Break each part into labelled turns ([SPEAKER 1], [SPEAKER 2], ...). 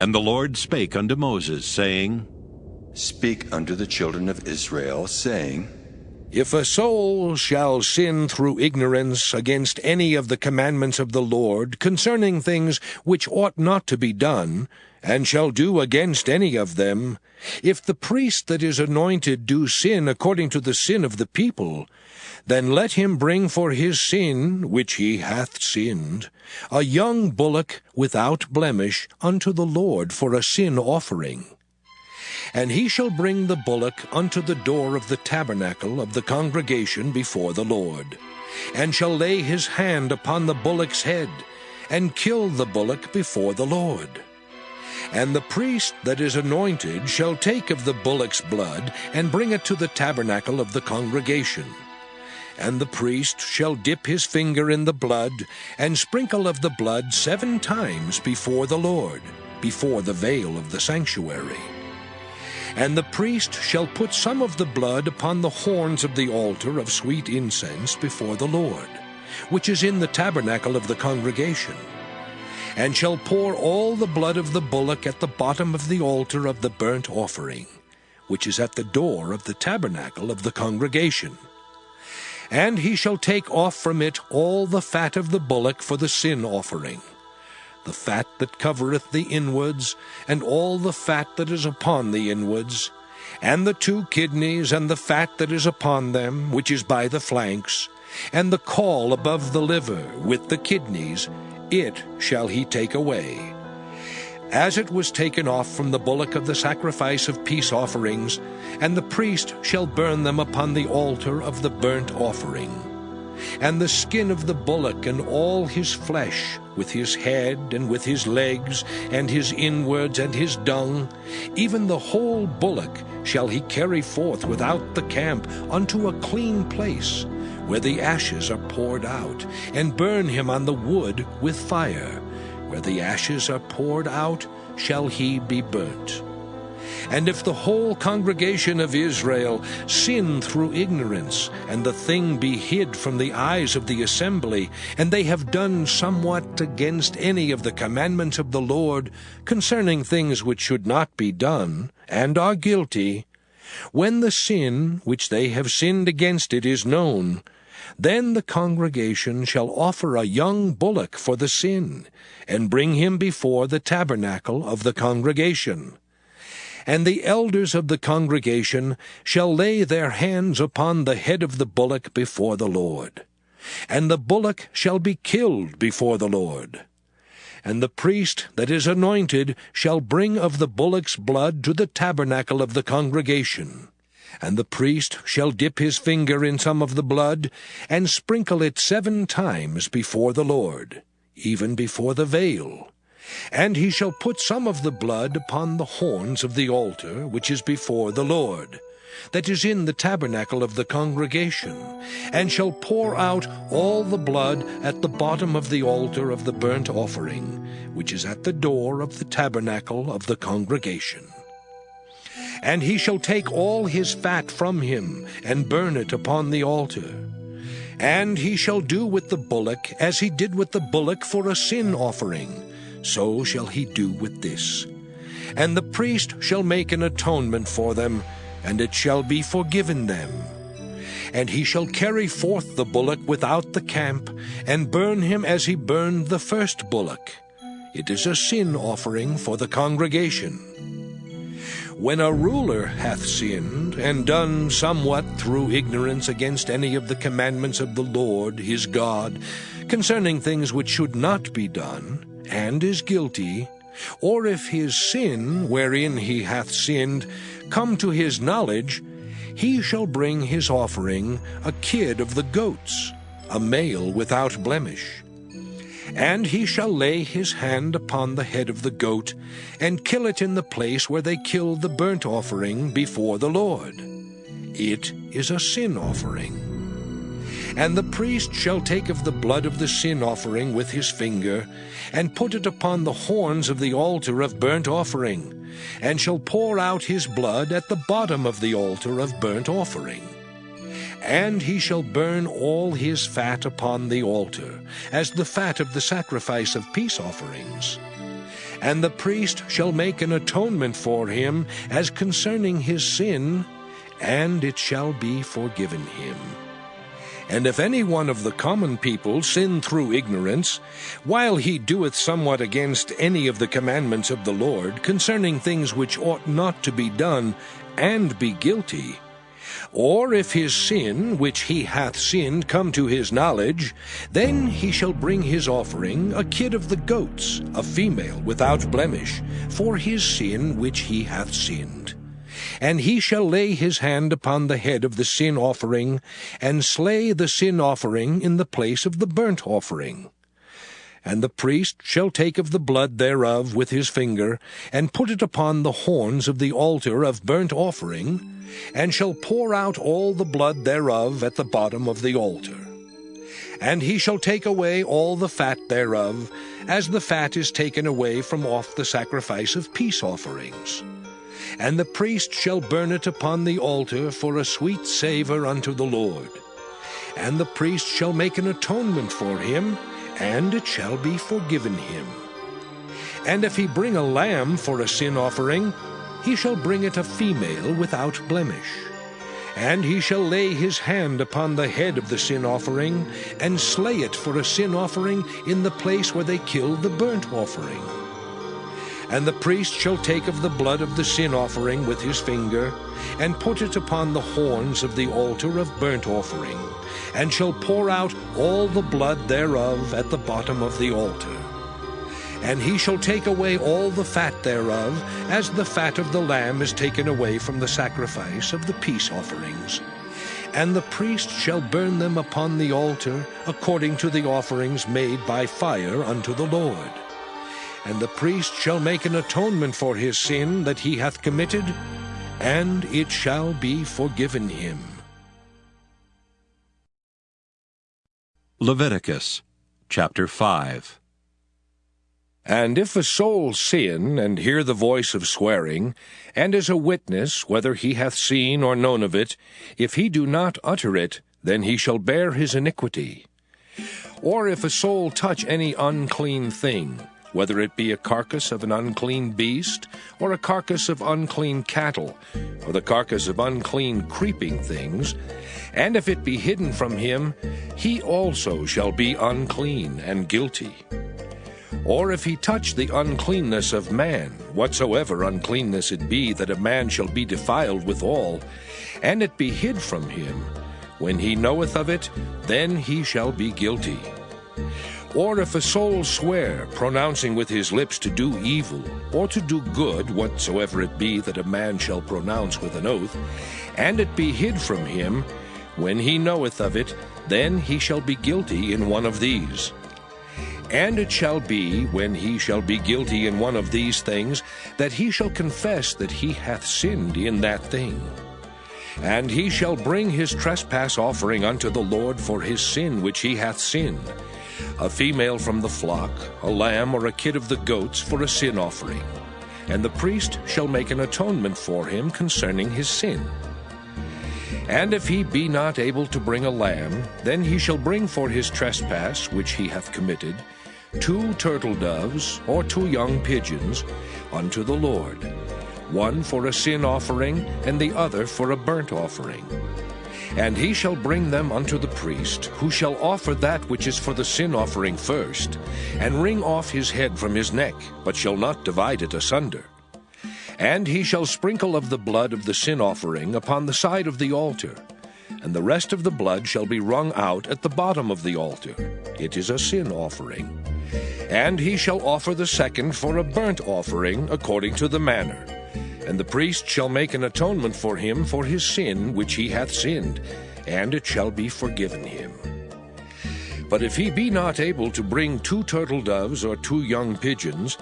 [SPEAKER 1] And the Lord spake unto Moses, saying,
[SPEAKER 2] Speak unto the children of Israel, saying,
[SPEAKER 3] If a soul shall sin through ignorance against any of the commandments of the Lord concerning things which ought not to be done, and shall do against any of them, if the priest that is anointed do sin according to the sin of the people, then let him bring for his sin, which he hath sinned, a young bullock without blemish unto the Lord for a sin offering. And he shall bring the bullock unto the door of the tabernacle of the congregation before the Lord, and shall lay his hand upon the bullock's head, and kill the bullock before the Lord. And the priest that is anointed shall take of the bullock's blood, and bring it to the tabernacle of the congregation. And the priest shall dip his finger in the blood, and sprinkle of the blood 7 times before the Lord, before the veil of the sanctuary. And the priest shall put some of the blood upon the horns of the altar of sweet incense before the Lord, which is in the tabernacle of the congregation, and shall pour all the blood of the bullock at the bottom of the altar of the burnt offering, which is at the door of the tabernacle of the congregation. And he shall take off from it all the fat of the bullock for the sin offering, the fat that covereth the inwards, and all the fat that is upon the inwards, and the 2 kidneys, and the fat that is upon them, which is by the flanks, and the caul above the liver, with the kidneys, it shall he take away, as it was taken off from the bullock of the sacrifice of peace offerings, and the priest shall burn them upon the altar of the burnt offering. And the skin of the bullock and all his flesh, with his head and with his legs, and his inwards and his dung, even the whole bullock shall he carry forth without the camp unto a clean place, where the ashes are poured out, and burn him on the wood with fire. Where the ashes are poured out, shall he be burnt. And if the whole congregation of Israel sin through ignorance, and the thing be hid from the eyes of the assembly, and they have done somewhat against any of the commandments of the Lord concerning things which should not be done, and are guilty, when the sin which they have sinned against it is known, then the congregation shall offer a young bullock for the sin, and bring him before the tabernacle of the congregation. And the elders of the congregation shall lay their hands upon the head of the bullock before the Lord. And the bullock shall be killed before the Lord. And the priest that is anointed shall bring of the bullock's blood to the tabernacle of the congregation. And the priest shall dip his finger in some of the blood, and sprinkle it 7 times before the Lord, even before the veil. And he shall put some of the blood upon the horns of the altar which is before the Lord, that is in the tabernacle of the congregation, and shall pour out all the blood at the bottom of the altar of the burnt offering, which is at the door of the tabernacle of the congregation. And he shall take all his fat from him, and burn it upon the altar. And he shall do with the bullock as he did with the bullock for a sin offering, so shall he do with this. And the priest shall make an atonement for them, and it shall be forgiven them. And he shall carry forth the bullock without the camp, and burn him as he burned the first bullock. It is a sin offering for the congregation. When a ruler hath sinned, and done somewhat through ignorance against any of the commandments of the Lord his God, concerning things which should not be done, and is guilty, or if his sin, wherein he hath sinned, come to his knowledge, he shall bring his offering, a kid of the goats, a male without blemish. And he shall lay his hand upon the head of the goat, and kill it in the place where they kill the burnt offering before the Lord. It is a sin offering. And the priest shall take of the blood of the sin offering with his finger, and put it upon the horns of the altar of burnt offering, and shall pour out his blood at the bottom of the altar of burnt offering. And he shall burn all his fat upon the altar, as the fat of the sacrifice of peace offerings. And the priest shall make an atonement for him as concerning his sin, and it shall be forgiven him. And if any one of the common people sin through ignorance, while he doeth somewhat against any of the commandments of the Lord, concerning things which ought not to be done, and be guilty, or if his sin which he hath sinned come to his knowledge, then he shall bring his offering, a kid of the goats, a female without blemish, for his sin which he hath sinned. And he shall lay his hand upon the head of the sin offering, and slay the sin offering in the place of the burnt offering. And the priest shall take of the blood thereof with his finger, and put it upon the horns of the altar of burnt offering, and shall pour out all the blood thereof at the bottom of the altar. And he shall take away all the fat thereof, as the fat is taken away from off the sacrifice of peace offerings. And the priest shall burn it upon the altar for a sweet savour unto the Lord. And the priest shall make an atonement for him, and it shall be forgiven him. And if he bring a lamb for a sin offering, he shall bring it a female without blemish. And he shall lay his hand upon the head of the sin offering, and slay it for a sin offering in the place where they kill the burnt offering. And the priest shall take of the blood of the sin offering with his finger, and put it upon the horns of the altar of burnt offering, and shall pour out all the blood thereof at the bottom of the altar. And he shall take away all the fat thereof, as the fat of the lamb is taken away from the sacrifice of the peace offerings. And the priest shall burn them upon the altar, according to the offerings made by fire unto the Lord. And the priest shall make an atonement for his sin that he hath committed, and it shall be forgiven him.
[SPEAKER 1] Leviticus chapter 5.
[SPEAKER 3] And if a soul sin, and hear the voice of swearing, and is a witness, whether he hath seen or known of it, if he do not utter it, then he shall bear his iniquity. Or if a soul touch any unclean thing, whether it be a carcass of an unclean beast, or a carcass of unclean cattle, or the carcass of unclean creeping things, and if it be hidden from him, he also shall be unclean and guilty. Or if he touch the uncleanness of man, whatsoever uncleanness it be, that a man shall be defiled withal, and it be hid from him, when he knoweth of it, then he shall be guilty. Or if a soul swear, pronouncing with his lips to do evil, or to do good, whatsoever it be that a man shall pronounce with an oath, and it be hid from him, when he knoweth of it, then he shall be guilty in one of these. And it shall be, when he shall be guilty in one of these things, that he shall confess that he hath sinned in that thing. And he shall bring his trespass offering unto the Lord for his sin which he hath sinned, a female from the flock, a lamb or a kid of the goats for a sin offering. And the priest shall make an atonement for him concerning his sin. And if he be not able to bring a lamb, then he shall bring for his trespass which he hath committed 2 turtle doves or 2 young pigeons unto the Lord, one for a sin offering, and the other for a burnt offering. And he shall bring them unto the priest, who shall offer that which is for the sin offering first, and wring off his head from his neck, but shall not divide it asunder. And he shall sprinkle of the blood of the sin offering upon the side of the altar, and the rest of the blood shall be wrung out at the bottom of the altar. It is a sin offering. And he shall offer the second for a burnt offering according to the manner. And the priest shall make an atonement for him for his sin which he hath sinned, and it shall be forgiven him. But if he be not able to bring 2 turtle doves or 2 young pigeons,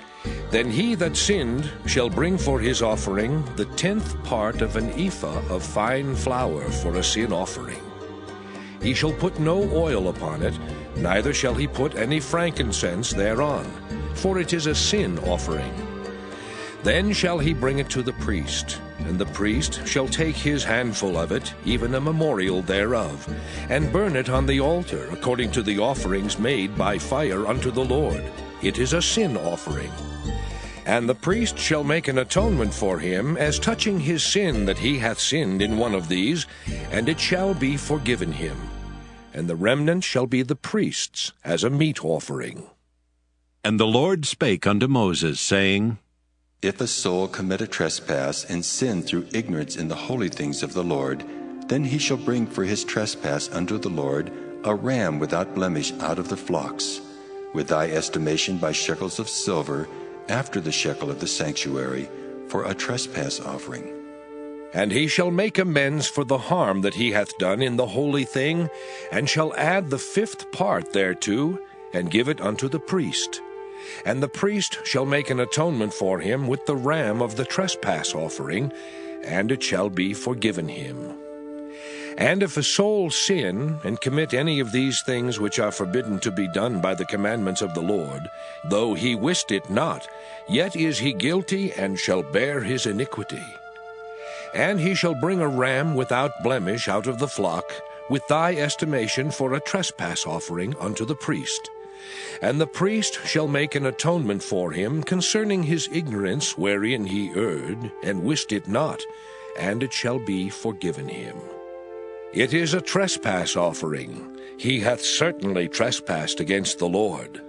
[SPEAKER 3] then he that sinned shall bring for his offering the 10th part of an ephah of fine flour for a sin offering. He shall put no oil upon it, neither shall he put any frankincense thereon, for it is a sin offering. Then shall he bring it to the priest, and the priest shall take his handful of it, even a memorial thereof, and burn it on the altar, according to the offerings made by fire unto the Lord. It is a sin offering. And the priest shall make an atonement for him as touching his sin that he hath sinned in one of these, and it shall be forgiven him. And the remnant shall be the priest's as a meat offering.
[SPEAKER 1] And the Lord spake unto Moses, saying,
[SPEAKER 2] If a soul commit a trespass and sin through ignorance in the holy things of the Lord, then he shall bring for his trespass unto the Lord a ram without blemish out of the flocks, with thy estimation by shekels of silver, after the shekel of the sanctuary, for a trespass offering.
[SPEAKER 3] And he shall make amends for the harm that he hath done in the holy thing, and shall add the 5th part thereto, and give it unto the priest. And the priest shall make an atonement for him with the ram of the trespass offering, and it shall be forgiven him. And if a soul sin, and commit any of these things which are forbidden to be done by the commandments of the Lord, though he wist it not, yet is he guilty, and shall bear his iniquity. And he shall bring a ram without blemish out of the flock, with thy estimation for a trespass offering unto the priest. And the priest shall make an atonement for him concerning his ignorance wherein he erred, and wist it not, and it shall be forgiven him. It is a trespass offering. He hath certainly trespassed against the Lord.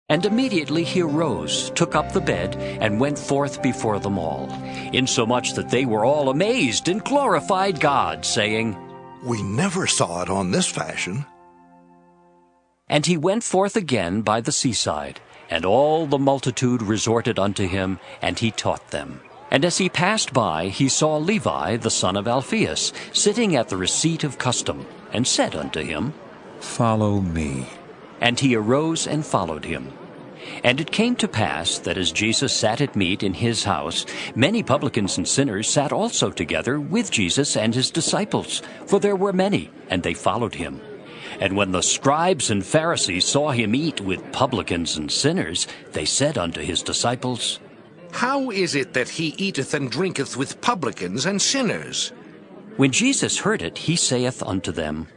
[SPEAKER 4] And immediately he arose, took up the bed, and went forth before them all, insomuch that they were all amazed and glorified God, saying,
[SPEAKER 5] We never saw it on this fashion.
[SPEAKER 4] And he went forth again by the seaside, and all the multitude resorted unto him, and he taught them. And as he passed by, he saw Levi the son of Alphaeus sitting at the receipt of custom, and said unto him,
[SPEAKER 1] Follow me.
[SPEAKER 4] And he arose and followed him. And it came to pass that as Jesus sat at meat in his house, many publicans and sinners sat also together with Jesus and his disciples, for there were many, and they followed him. And when the scribes and Pharisees saw him eat with publicans and sinners, they said unto his disciples,
[SPEAKER 3] How is it that he eateth and drinketh with publicans and sinners?
[SPEAKER 4] When Jesus heard it, he saith unto them,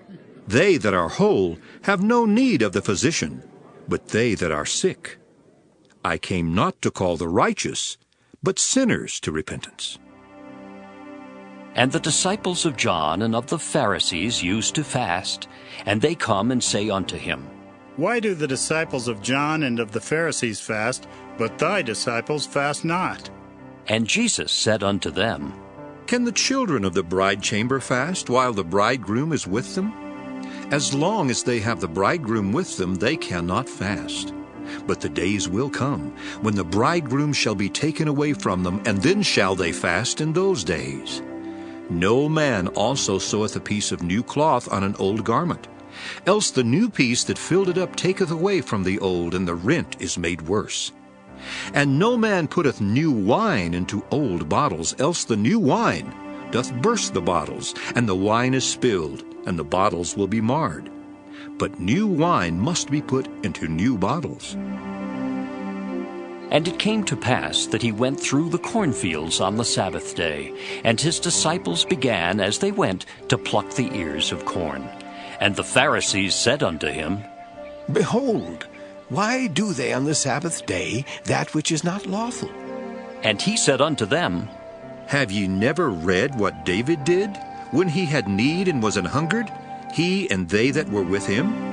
[SPEAKER 6] They that are whole have no need of the physician, but they that are sick. I came not to call the righteous, but sinners to repentance.
[SPEAKER 4] And the disciples of John and of the Pharisees used to fast, and they come and say unto him,
[SPEAKER 7] Why do the disciples of John and of the Pharisees fast, but thy disciples fast not?
[SPEAKER 4] And Jesus said unto them,
[SPEAKER 6] Can the children of the bride chamber fast while the bridegroom is with them? As long as they have the bridegroom with them, they cannot fast. But the days will come, when the bridegroom shall be taken away from them, and then shall they fast in those days. No man also seweth a piece of new cloth on an old garment, else the new piece that filled it up taketh away from the old, and the rent is made worse. And no man putteth new wine into old bottles, else the new wine doth burst the bottles, and the wine is spilled, and the bottles will be marred. But new wine must be put into new bottles.
[SPEAKER 4] And it came to pass that he went through the cornfields on the Sabbath day, and his disciples began, as they went, to pluck the ears of corn. And the Pharisees said unto him,
[SPEAKER 8] Behold, why do they on the Sabbath day that which is not lawful?
[SPEAKER 4] And he said unto them,
[SPEAKER 6] Have ye never read what David did, when he had need and was an hungered, he and they that were with him?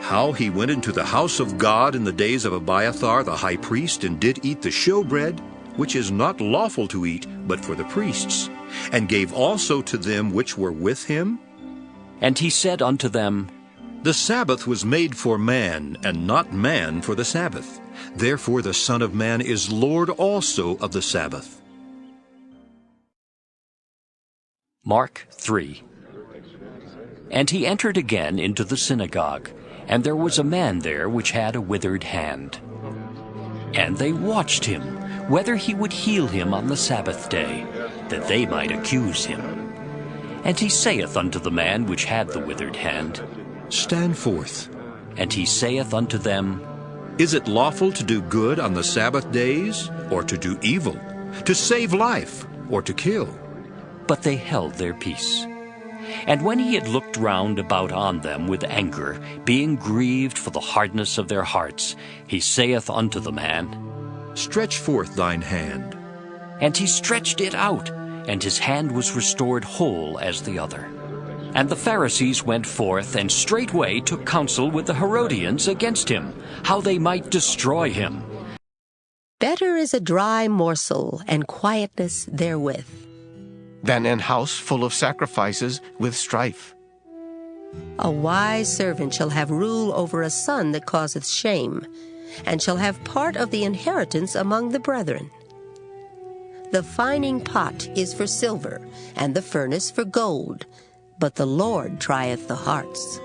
[SPEAKER 6] How he went into the house of God in the days of Abiathar the high priest, and did eat the showbread, which is not lawful to eat, but for the priests, and gave also to them which were with him?
[SPEAKER 4] And he said unto them,
[SPEAKER 6] The Sabbath was made for man, and not man for the Sabbath. Therefore the Son of Man is Lord also of the Sabbath.
[SPEAKER 4] Mark 3. And he entered again into the synagogue, and there was a man there which had a withered hand. And they watched him, whether he would heal him on the Sabbath day, that they might accuse him. And he saith unto the man which had the withered hand,
[SPEAKER 6] Stand forth.
[SPEAKER 4] And he saith unto them,
[SPEAKER 6] Is it lawful to do good on the Sabbath days, or to do evil, to save life, or to kill?
[SPEAKER 4] But they held their peace. And when he had looked round about on them with anger, being grieved for the hardness of their hearts, he saith unto the man,
[SPEAKER 6] Stretch forth thine hand.
[SPEAKER 4] And he stretched it out, and his hand was restored whole as the other. And the Pharisees went forth, and straightway took counsel with the Herodians against him, how they might destroy him.
[SPEAKER 9] Better is a dry morsel, and quietness therewith,
[SPEAKER 8] than an house full of sacrifices with strife.
[SPEAKER 9] A wise servant shall have rule over a son that causeth shame, and shall have part of the inheritance among the brethren. The fining pot is for silver, and the furnace for gold, but the Lord trieth the hearts.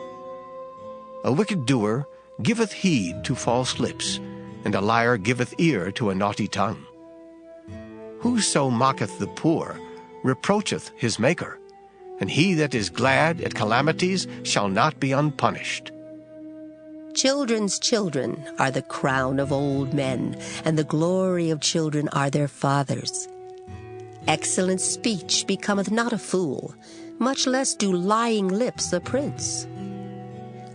[SPEAKER 8] A wicked doer giveth heed to false lips, and a liar giveth ear to a naughty tongue. Whoso mocketh the poor reproacheth his Maker, and he that is glad at calamities shall not be unpunished.
[SPEAKER 9] Children's children are the crown of old men, and the glory of children are their fathers. Excellent speech becometh not a fool, much less do lying lips a prince.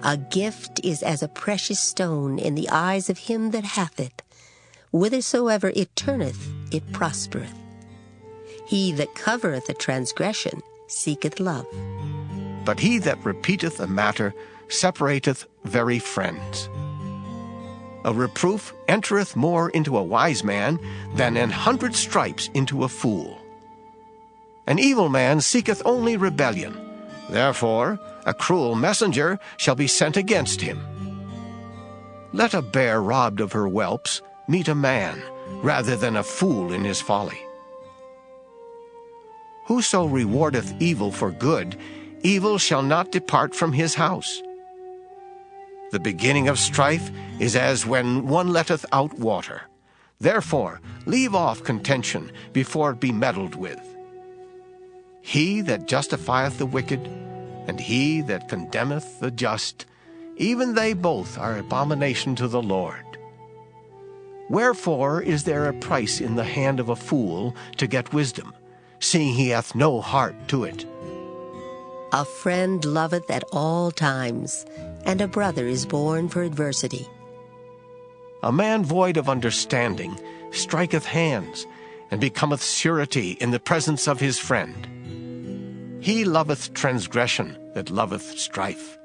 [SPEAKER 9] A gift is as a precious stone in the eyes of him that hath it. Whithersoever it turneth, it prospereth. He that covereth a transgression seeketh love.
[SPEAKER 8] But he that repeateth a matter separateth very friends. A reproof entereth more into a wise man than 100 stripes into a fool. An evil man seeketh only rebellion. Therefore a cruel messenger shall be sent against him. Let a bear robbed of her whelps meet a man, rather than a fool in his folly. Whoso rewardeth evil for good, evil shall not depart from his house. The beginning of strife is as when one letteth out water. Therefore leave off contention before it be meddled with. He that justifieth the wicked, and he that condemneth the just, even they both are abomination to the Lord. Wherefore is there a price in the hand of a fool to get wisdom, seeing he hath no heart to it?
[SPEAKER 9] A friend loveth at all times, and a brother is born for adversity.
[SPEAKER 8] A man void of understanding striketh hands, and becometh surety in the presence of his friend. He loveth transgression that loveth strife,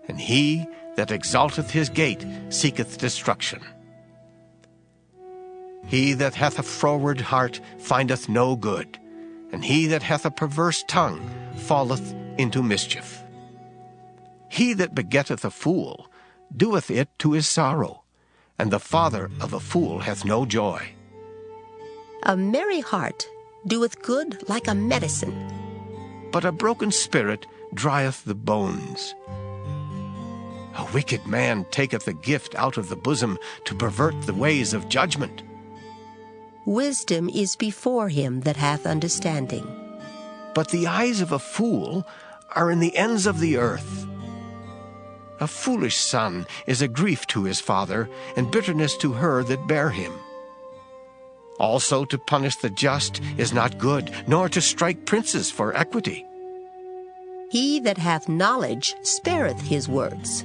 [SPEAKER 8] and he that exalteth his gate seeketh destruction. He that hath a froward heart findeth no good, and he that hath a perverse tongue falleth into mischief. He that begetteth a fool doeth it to his sorrow, and the father of a fool hath no joy.
[SPEAKER 9] A merry heart doeth good like a medicine,
[SPEAKER 8] but a broken spirit drieth the bones. A wicked man taketh a gift out of the bosom to pervert the ways of judgment.
[SPEAKER 9] Wisdom is before him that hath understanding,
[SPEAKER 8] but the eyes of a fool are in the ends of the earth. A foolish son is a grief to his father, and bitterness to her that bare him. Also to punish the just is not good, nor to strike princes for equity.
[SPEAKER 9] He that hath knowledge spareth his words,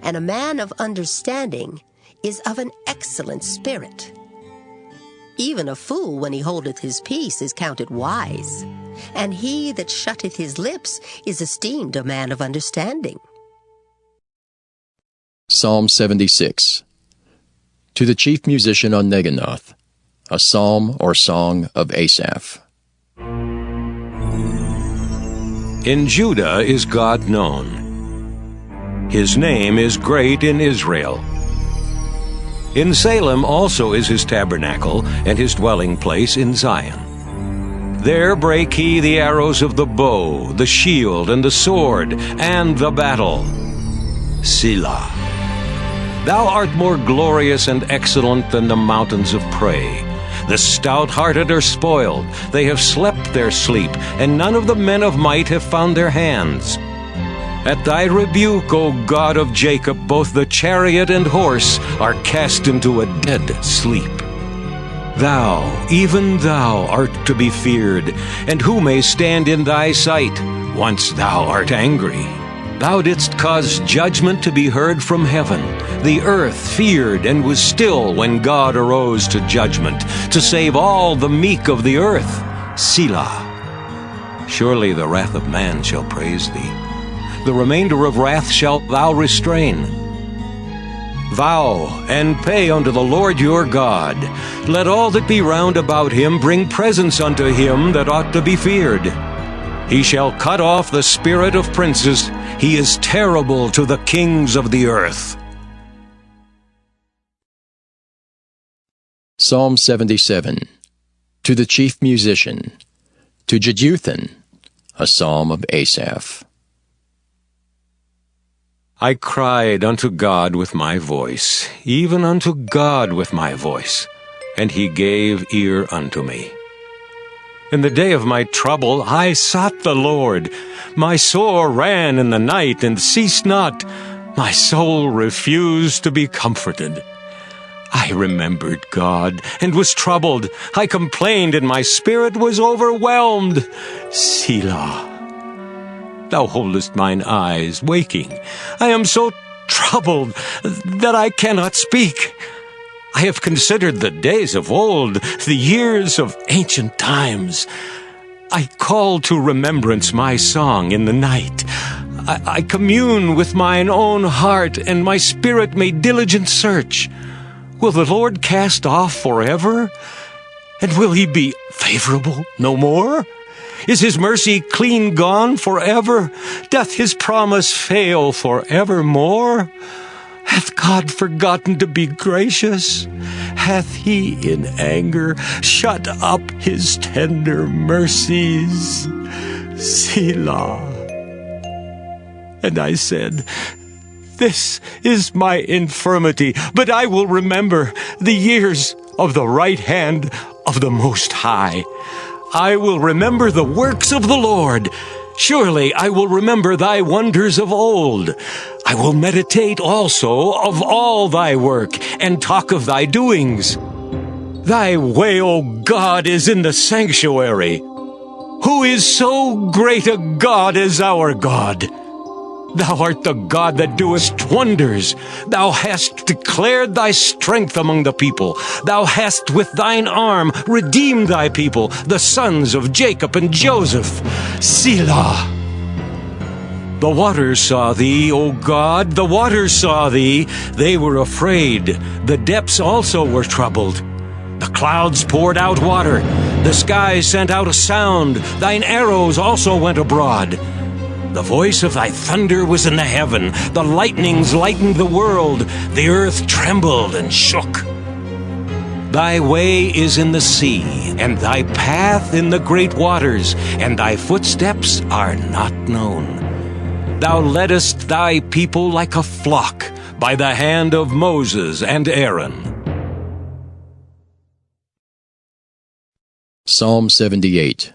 [SPEAKER 9] and a man of understanding is of an excellent spirit. Even a fool, when he holdeth his peace, is counted wise, and he that shutteth his lips is esteemed a man of understanding.
[SPEAKER 10] Psalm 76. To the chief musician on Neginoth, a psalm or song of Asaph.
[SPEAKER 1] In Judah is God known. His name is great in Israel. In Salem also is his tabernacle, and his dwelling place in Zion. There brake he the arrows of the bow, the shield, and the sword, and the battle. Selah. Thou art more glorious and excellent than the mountains of prey. The stout-hearted are spoiled, they have slept their sleep, and none of the men of might have found their hands. At thy rebuke, O God of Jacob, both the chariot and horse are cast into a dead sleep. Thou, even thou, art to be feared, and who may stand in thy sight, once thou art angry? Thou didst cause judgment to be heard from heaven. The earth feared and was still when God arose to judgment, to save all the meek of the earth. Selah. Surely the wrath of man shall praise thee. The remainder of wrath shalt thou restrain. Vow and pay unto the Lord your God. Let all that be round about him bring presents unto him that ought to be feared. He shall cut off the spirit of princes. He is terrible to the kings of the earth.
[SPEAKER 10] Psalm 77. To the chief musician. To Jeduthun, a psalm of Asaph.
[SPEAKER 1] I cried unto God with my voice, even unto God with my voice, and he gave ear unto me. In the day of my trouble I sought the Lord. My sore ran in the night and ceased not. My soul refused to be comforted. I remembered God and was troubled. I complained and my spirit was overwhelmed. Selah. Thou holdest mine eyes waking. I am so troubled that I cannot speak. I have considered the days of old, the years of ancient times. I call to remembrance my song in the night. I commune with mine own heart, and my spirit made diligent search. Will the Lord cast off forever? And will he be favorable no more? Is his mercy clean gone forever? Doth his promise fail forevermore? Hath God forgotten to be gracious? Hath he in anger shut up his tender mercies? Selah. And I said, This is my infirmity, but I will remember the years of the right hand of the Most High. I will remember the works of the Lord. Surely I will remember thy wonders of old. I will meditate also of all thy work, and talk of thy doings. Thy way, O God, is in the sanctuary. Who is so great a God as our God? Thou art the God that doest wonders. Thou hast declared thy strength among the people. Thou hast with thine arm redeemed thy people, the sons of Jacob and Joseph. Selah. The waters saw thee, O God, the waters saw thee. They were afraid. The depths also were troubled. The clouds poured out water. The skies sent out a sound. Thine arrows also went abroad. The voice of thy thunder was in the heaven. The lightnings lightened the world. The earth trembled and shook. Thy way is in the sea, and thy path in the great waters, and thy footsteps are not known. Thou leddest thy people like a flock by the hand of Moses and Aaron.
[SPEAKER 10] Psalm 78.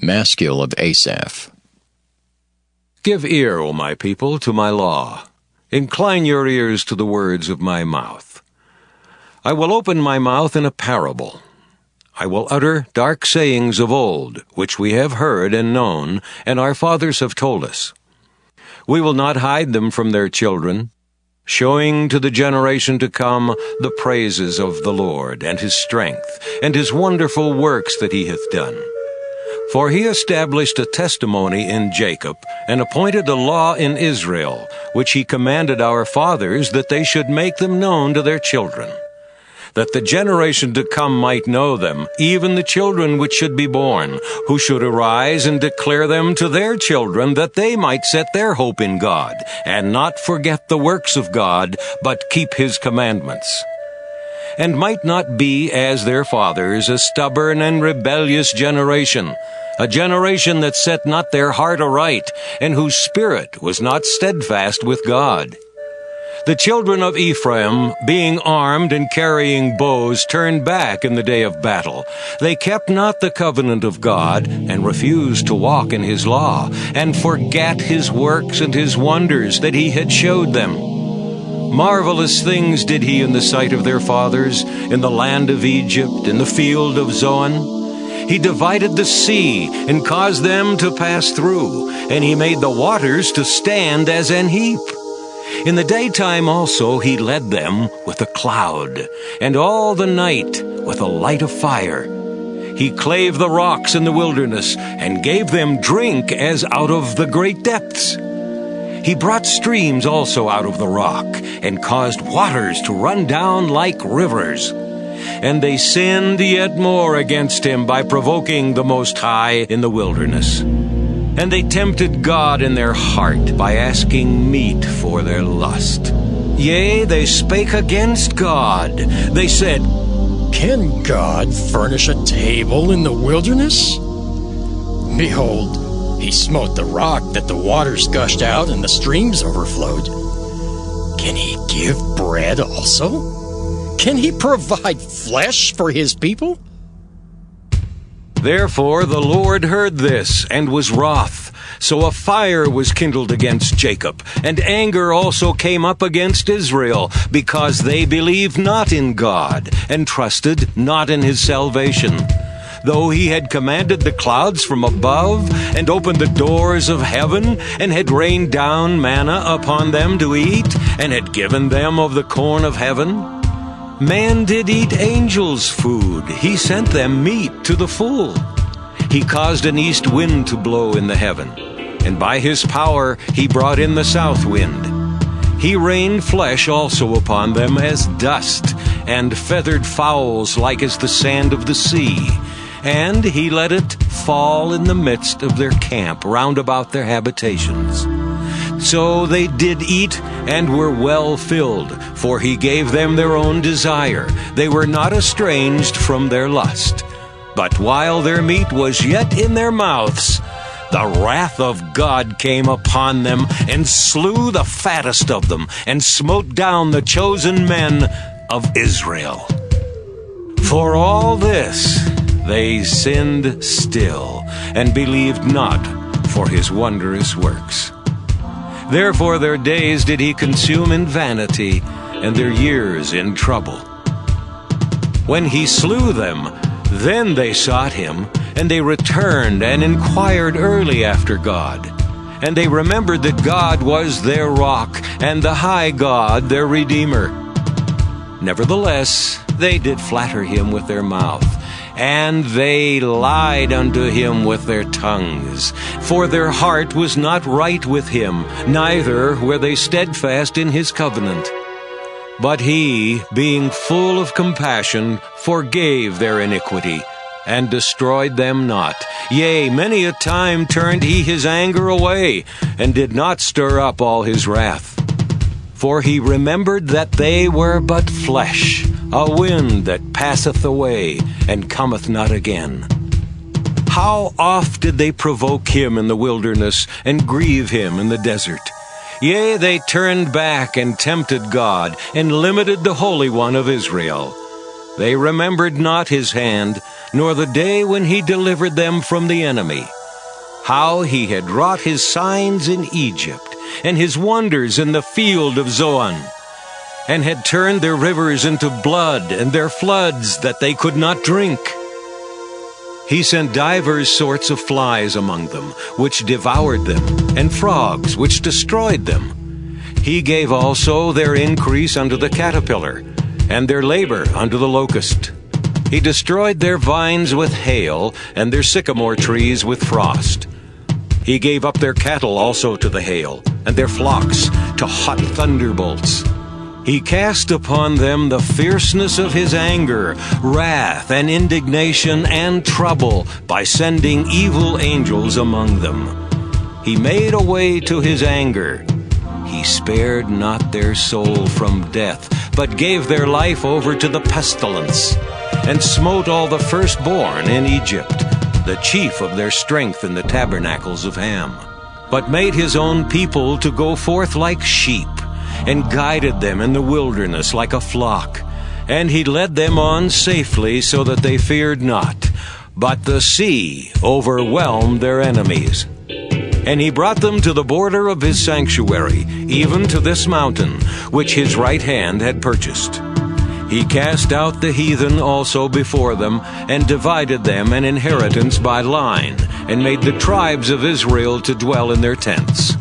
[SPEAKER 10] Maskil of Asaph.
[SPEAKER 1] Give ear, O my people, to my law. Incline your ears to the words of my mouth. I will open my mouth in a parable. I will utter dark sayings of old, which we have heard and known, and our fathers have told us. We will not hide them from their children, showing to the generation to come the praises of the Lord, and his strength, and his wonderful works that he hath done. For he established a testimony in Jacob, and appointed a law in Israel, which he commanded our fathers, that they should make them known to their children, that the generation to come might know them, even the children which should be born, who should arise and declare them to their children, that they might set their hope in God, and not forget the works of God, but keep his commandments, and might not be as their fathers, a stubborn and rebellious generation, a generation that set not their heart aright, and whose spirit was not steadfast with God. The children of Ephraim, being armed and carrying bows, turned back in the day of battle. They kept not the covenant of God, and refused to walk in his law, and forgat his works and his wonders that he had showed them. Marvelous things did he in the sight of their fathers, in the land of Egypt, in the field of Zoan. He divided the sea and caused them to pass through, and he made the waters to stand as an heap. In the daytime also he led them with a cloud, and all the night with a light of fire. He clave the rocks in the wilderness, and gave them drink as out of the great depths. He brought streams also out of the rock, and caused waters to run down like rivers. And they sinned yet more against him by provoking the Most High in the wilderness. And they tempted God in their heart by asking meat for their lust. Yea, they spake against God. They said,
[SPEAKER 10] Can God furnish a table in the wilderness? Behold, he smote the rock that the waters gushed out and the streams overflowed. Can he give bread also? Can he provide flesh for his people?
[SPEAKER 1] Therefore the Lord heard this, and was wroth. So a fire was kindled against Jacob, and anger also came up against Israel, because they believed not in God, and trusted not in his salvation. Though he had commanded the clouds from above, and opened the doors of heaven, and had rained down manna upon them to eat, and had given them of the corn of heaven. Man did eat angels' food. He sent them meat to the full. He caused an east wind to blow in the heaven, and by his power he brought in the south wind. He rained flesh also upon them as dust, and feathered fowls like as the sand of the sea. And he let it fall in the midst of their camp round about their habitations. So they did eat and were well filled, for he gave them their own desire. They were not estranged from their lust. But while their meat was yet in their mouths, the wrath of God came upon them, and slew the fattest of them, and smote down the chosen men of Israel. For all this they sinned still, and believed not for his wondrous works. Therefore their days did he consume in vanity, and their years in trouble. When he slew them, then they sought him, and they returned and inquired early after God. And they remembered that God was their rock, and the high God their Redeemer. Nevertheless, they did flatter him with their mouth, and they lied unto him with their tongues. For their heart was not right with him, neither were they steadfast in his covenant. But he, being full of compassion, forgave their iniquity, and destroyed them not. Yea, many a time turned he his anger away, and did not stir up all his wrath. For he remembered that they were but flesh, a wind that passeth away, and cometh not again. How oft did they provoke him in the wilderness, and grieve him in the desert? Yea, they turned back and tempted God, and limited the Holy One of Israel. They remembered not his hand, nor the day when he delivered them from the enemy. How he had wrought his signs in Egypt, and his wonders in the field of Zoan, and had turned their rivers into blood, and their floods that they could not drink. He sent divers sorts of flies among them, which devoured them, and frogs, which destroyed them. He gave also their increase unto the caterpillar, and their labor unto the locust. He destroyed their vines with hail, and their sycamore trees with frost. He gave up their cattle also to the hail, and their flocks to hot thunderbolts. He cast upon them the fierceness of his anger, wrath and indignation and trouble, by sending evil angels among them. He made a way to his anger. He spared not their soul from death, but gave their life over to the pestilence, and smote all the firstborn in Egypt, the chief of their strength in the tabernacles of Ham, but made his own people to go forth like sheep, and guided them in the wilderness like a flock. And he led them on safely, so that they feared not. But the sea overwhelmed their enemies. And he brought them to the border of his sanctuary, even to this mountain, which his right hand had purchased. He cast out the heathen also before them, and divided them an inheritance by line, and made the tribes of Israel to dwell in their tents.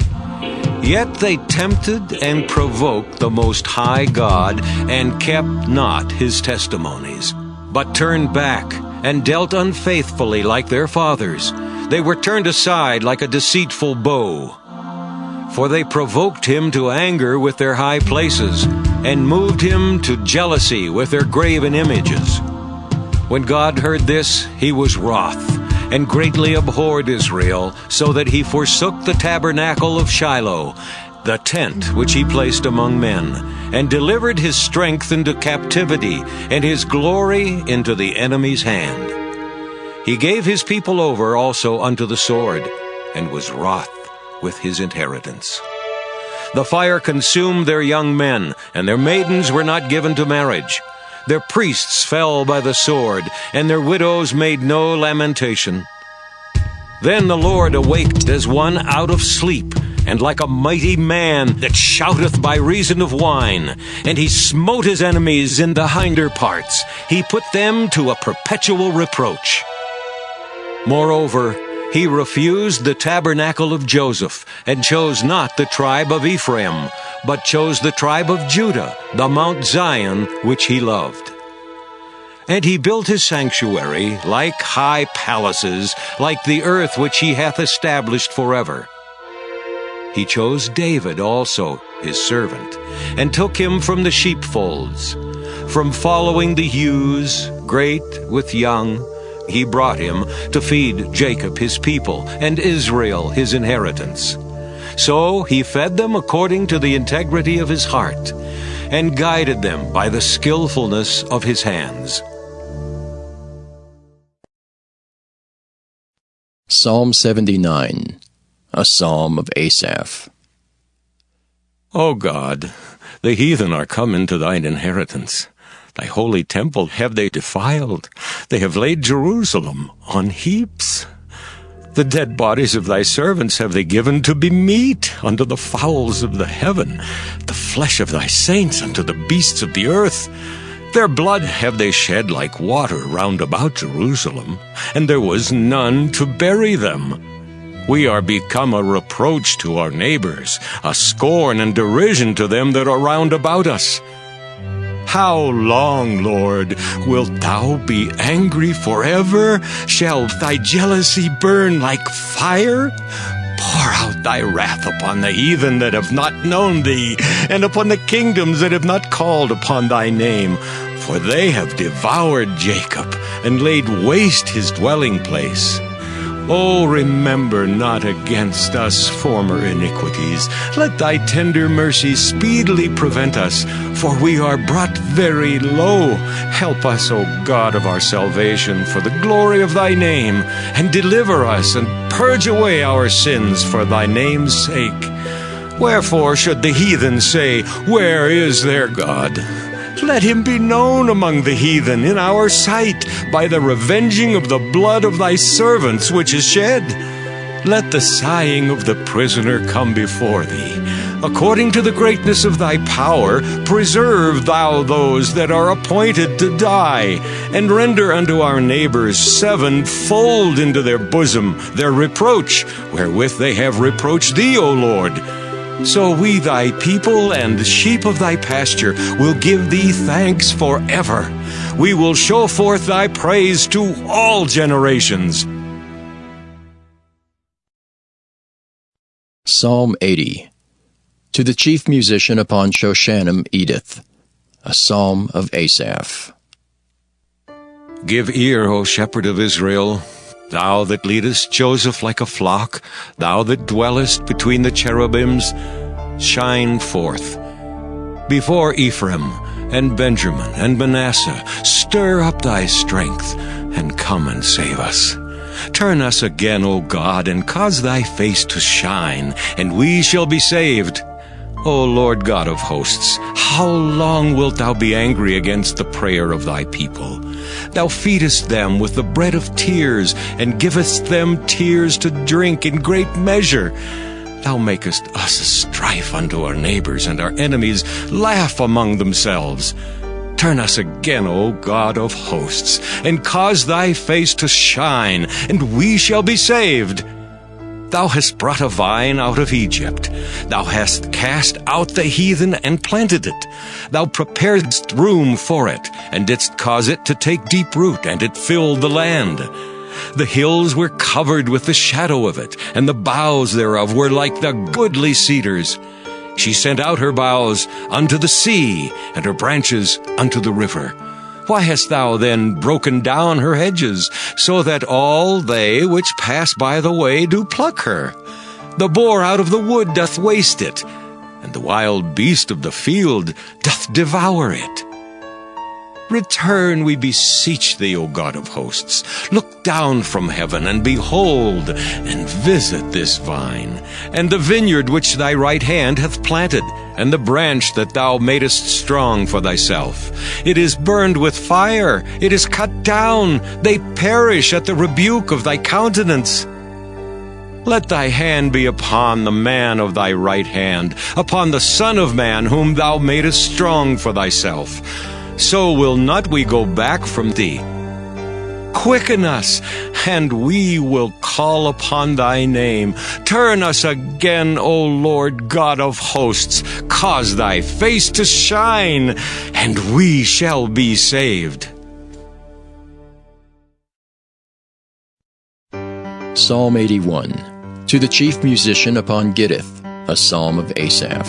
[SPEAKER 1] Yet they tempted and provoked the Most High God, and kept not his testimonies, but turned back, and dealt unfaithfully like their fathers. They were turned aside like a deceitful bow. For they provoked him to anger with their high places, and moved him to jealousy with their graven images. When God heard this, he was wroth, and greatly abhorred Israel, so that he forsook the tabernacle of Shiloh, the tent which he placed among men, and delivered his strength into captivity, and his glory into the enemy's hand. He gave his people over also unto the sword, and was wroth with his inheritance. The fire consumed their young men, and their maidens were not given to marriage. Their priests fell by the sword, and their widows made no lamentation. Then the Lord awaked as one out of sleep, and like a mighty man that shouteth by reason of wine. And he smote his enemies in the hinder parts. He put them to a perpetual reproach. Moreover, he refused the tabernacle of Joseph, and chose not the tribe of Ephraim, but chose the tribe of Judah, the Mount Zion, which he loved. And he built his sanctuary like high palaces, like the earth which he hath established forever. He chose David also, his servant, and took him from the sheepfolds. From following the ewes, great with young, he brought him to feed Jacob his people, and Israel his inheritance. So he fed them according to the integrity of his heart, and guided them by the skillfulness of his hands.
[SPEAKER 10] Psalm 79, a psalm of Asaph.
[SPEAKER 1] O God, the heathen are come into thine inheritance. Thy holy temple have they defiled. They have laid Jerusalem on heaps. The dead bodies of thy servants have they given to be meat unto the fowls of the heaven, the flesh of thy saints unto the beasts of the earth. Their blood have they shed like water round about Jerusalem, and there was none to bury them. We are become a reproach to our neighbors, a scorn and derision to them that are round about us. How long, Lord, wilt thou be angry forever? Shall thy jealousy burn like fire? Pour out thy wrath upon the heathen that have not known thee, and upon the kingdoms that have not called upon thy name. For they have devoured Jacob, and laid waste his dwelling place. O remember not against us former iniquities. Let thy tender mercy speedily prevent us, for we are brought very low. Help us, O God of our salvation, for the glory of thy name, and deliver us, and purge away our sins for thy name's sake. Wherefore should the heathen say, Where is their God? Let him be known among the heathen in our sight by the revenging of the blood of thy servants which is shed. Let the sighing of the prisoner come before thee. According to the greatness of thy power, preserve thou those that are appointed to die, and render unto our neighbors sevenfold into their bosom their reproach, wherewith they have reproached thee, O Lord. So we, thy people and the sheep of thy pasture, will give thee thanks forever. We will show forth thy praise to all generations.
[SPEAKER 10] Psalm 80, to the chief musician upon Shoshanim Edith, a psalm of Asaph.
[SPEAKER 1] Give ear, O shepherd of Israel, thou that leadest Joseph like a flock, thou that dwellest between the cherubims, shine forth. Before Ephraim and Benjamin and Manasseh, stir up thy strength, and come and save us. Turn us again, O God, and cause thy face to shine, and we shall be saved. O Lord God of hosts, how long wilt thou be angry against the prayer of thy people? Thou feedest them with the bread of tears, and givest them tears to drink in great measure. Thou makest us a strife unto our neighbors, and our enemies laugh among themselves. Turn us again, O God of hosts, and cause thy face to shine, and we shall be saved. Thou hast brought a vine out of Egypt. Thou hast cast out the heathen and planted it. Thou preparedst room for it, and didst cause it to take deep root, and it filled the land. The hills were covered with the shadow of it, and the boughs thereof were like the goodly cedars. She sent out her boughs unto the sea, and her branches unto the river. Why hast thou then broken down her hedges, so that all they which pass by the way do pluck her? The boar out of the wood doth waste it, and the wild beast of the field doth devour it. Return, we beseech thee, O God of hosts. Look down from heaven, and behold, and visit this vine, and the vineyard which thy right hand hath planted, and the branch that thou madest strong for thyself. It is burned with fire, it is cut down, they perish at the rebuke of thy countenance. Let thy hand be upon the man of thy right hand, upon the Son of Man whom thou madest strong for thyself. So will not we go back from thee. Quicken us, and we will call upon thy name. Turn us again, O Lord God of hosts. Cause thy face to shine, and we shall be saved.
[SPEAKER 10] Psalm 81. To the chief musician upon Gittith, a psalm of Asaph.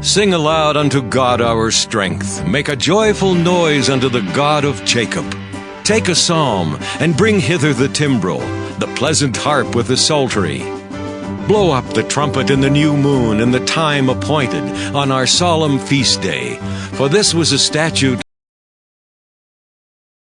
[SPEAKER 1] Sing aloud unto God our strength. Make a joyful noise unto the God of Jacob. Take a psalm, and bring hither the timbrel, the pleasant harp with the psaltery. Blow up the trumpet in the new moon, in the time appointed, on our solemn feast day. For this was a statute